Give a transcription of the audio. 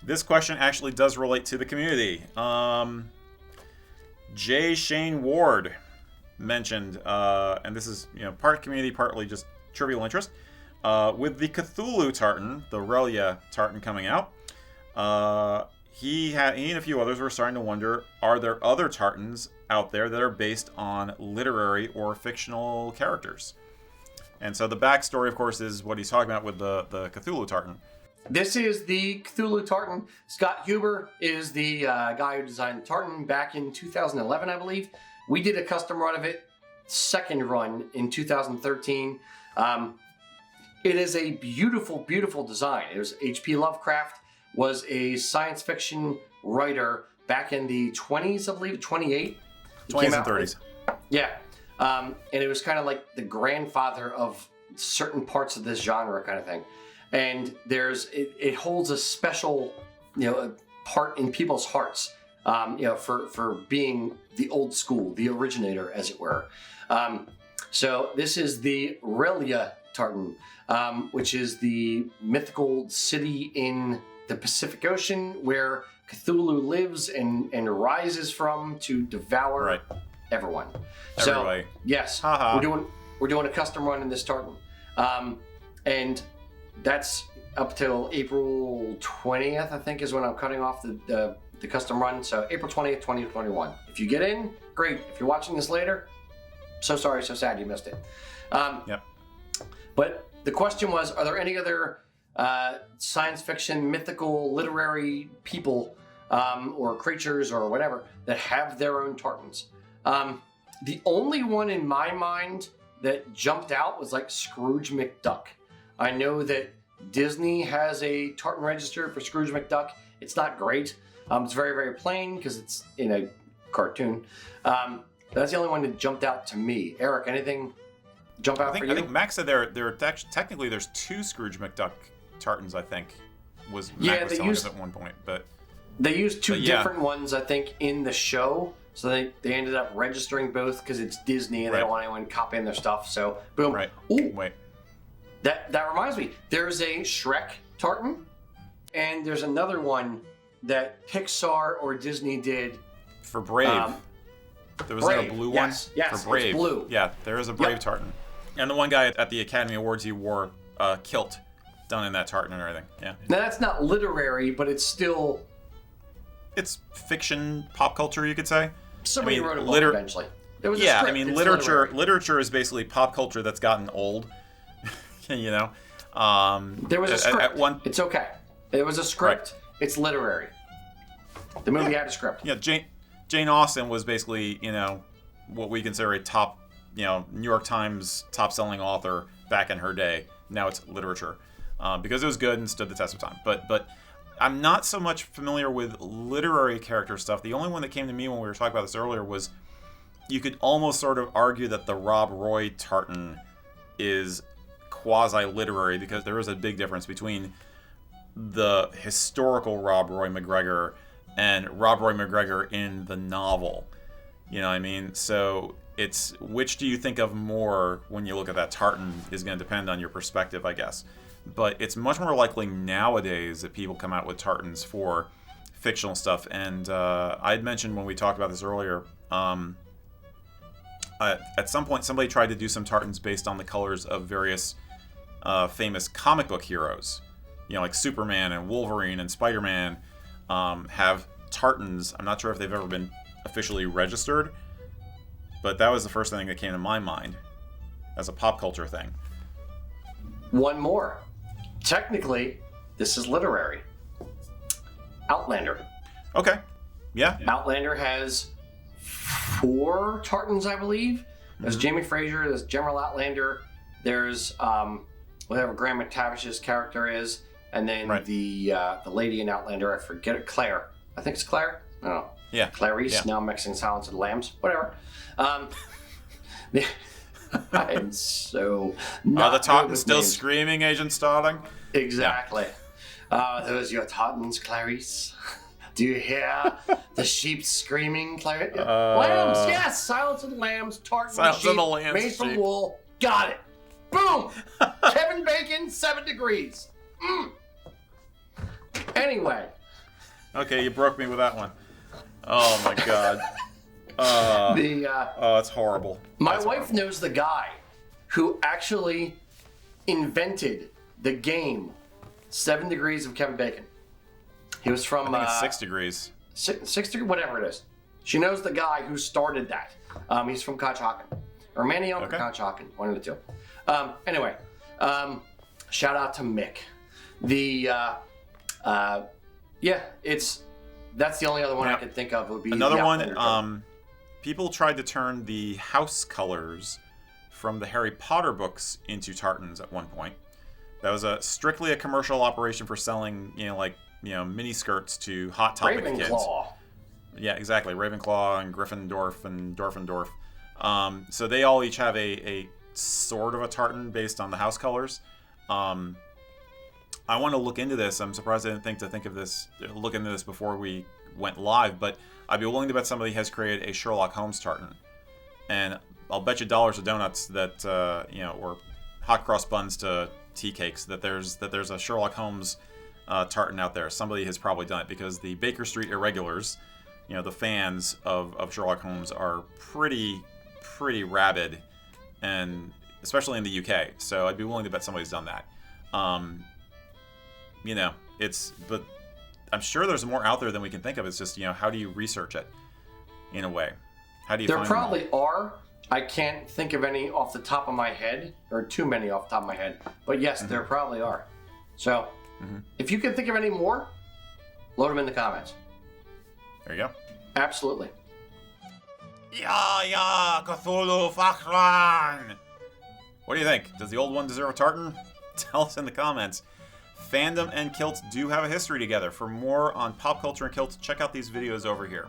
This question actually does relate to the community. J. Shane Ward mentioned, and this is part community, partly just trivial interest, with the Cthulhu Tartan, the R'Lyeh Tartan coming out. He and a few others were starting to wonder, are there other Tartans out there that are based on literary or fictional characters? And so the backstory, of course, is what he's talking about with the Cthulhu Tartan. This is the Cthulhu Tartan. Scott Huber is the guy who designed the Tartan back in 2011, I believe. We did a custom run of it, second run in 2013. It is a beautiful, beautiful design. It was HP Lovecraft was a science fiction writer back in the 20s, I believe, 28. 20s and 30s. Yeah. And it was kind of like the grandfather of certain parts of this genre kind of thing. And it holds a special, part in people's hearts, for being the old school, the originator, as it were. So this is the R'Lyeh Tartan, which is the mythical city in the Pacific Ocean where Cthulhu lives and rises from to devour everyone. Everybody. So yes, we're doing a custom run in this Tartan, and that's up till April 20th, I think, is when I'm cutting off the custom run. So April 20th, 2021. If you get in, great. If you're watching this later, so sorry, so sad you missed it. Yep. But the question was, are there any other science fiction, mythical, literary people or creatures or whatever that have their own Tartans? The only one in my mind that jumped out was like Scrooge McDuck. I know that Disney has a Tartan register for Scrooge McDuck. It's not great. It's very, very plain because it's in a cartoon. That's the only one that jumped out to me. Eric, anything jump out for you? I think Max said technically there's two Scrooge McDuck Tartans, I think, Mac was telling us at one point. But they used two different ones, I think, in the show. So they ended up registering both because it's Disney and they don't want anyone copying their stuff. So, boom. Right. Ooh. Wait. That reminds me. There's a Shrek Tartan, and there's another one that Pixar or Disney did. For Brave. There was like a blue one? Yes, for Brave. It's blue. Yeah, there is a Brave Tartan. And the one guy at the Academy Awards, he wore a kilt done in that tartan and everything. Yeah. Now, that's not literary, but it's still... It's fiction, pop culture, you could say. Somebody wrote a book eventually. There was a script. I mean, literature is basically pop culture that's gotten old. There was a script. It's okay. There was a script. Right. It's literary. The movie had a script. Yeah, Jane Austen was basically, what we consider a top, New York Times top-selling author back in her day. Now it's literature because it was good and stood the test of time. But I'm not so much familiar with literary character stuff. The only one that came to me when we were talking about this earlier was you could almost sort of argue that the Robroy Tartan is quasi-literary because there is a big difference between the historical Robroy McGregor and Robroy McGregor in the novel. You know what I mean? So it's which do you think of more when you look at that Tartan is going to depend on your perspective, I guess. But it's much more likely nowadays that people come out with Tartans for fictional stuff. And I had mentioned when we talked about this earlier, at some point somebody tried to do some Tartans based on the colors of various famous comic book heroes. Like Superman and Wolverine and Spider-Man have Tartans. I'm not sure if they've ever been officially registered, but that was the first thing that came to my mind as a pop culture thing. One more. Technically, this is literary. Outlander. Okay. Yeah. Outlander has 4 Tartans, I believe. There's Jamie Fraser, there's General Outlander, there's whatever Graham McTavish's character is, and then the lady in Outlander, I forget it, Claire. I think it's Claire? I don't know. Yeah. Clarice, yeah. Now I'm mixing Silence of the Lambs. Whatever. I'm so not Are the Tartans good with still names. screaming, Agent Starling? Exactly. Those your Tartans, Clarice. Do you hear the sheep screaming, Clarice? Lambs, yes! Silence of the Lambs, Tartan Silence sheep, of the Lambs, made from sheep. wool. Got it. Boom! Kevin Bacon, 7 degrees. Anyway, Okay, you broke me with that one. Oh my god. Oh, it's horrible. My wife knows the guy who actually invented the game 7 Degrees of Kevin Bacon. He was from... I think it's 6 degrees. 6 degrees, whatever it is. She knows the guy who started that. He's from Conshohocken. Or Manioc or Conshohocken, one of the two. Anyway, shout out to Mick. That's the only other one I could think of. Would be another one. People tried to turn the house colors from the Harry Potter books into tartans at one point. That was strictly a commercial operation for selling, mini skirts to Hot Topic kids. Ravenclaw. Yeah, exactly. Ravenclaw and Gryffindor and Dorfendorf. So they all each have a sort of a tartan based on the house colors. I want to look into this. I'm surprised I didn't look into this before we went live, but I'd be willing to bet somebody has created a Sherlock Holmes tartan. And I'll bet you dollars to donuts that, or hot cross buns to tea cakes, that there's a Sherlock Holmes tartan out there. Somebody has probably done it, because the Baker Street Irregulars, the fans of Sherlock Holmes, are pretty rabid, and especially in the UK. So I'd be willing to bet somebody's done that. But I'm sure there's more out there than we can think of. It's just, how do you research it in a way? How do you find them all? There probably are. I can't think of any off the top of my head, or too many off the top of my head. But yes, there probably are. So if you can think of any more, load them in the comments. There you go. Absolutely. Yeah, Cthulhu Tartan. What do you think? Does the old one deserve a tartan? Tell us in the comments. Fandom and Kilts do have a history together. For more on pop culture and Kilts, check out these videos over here.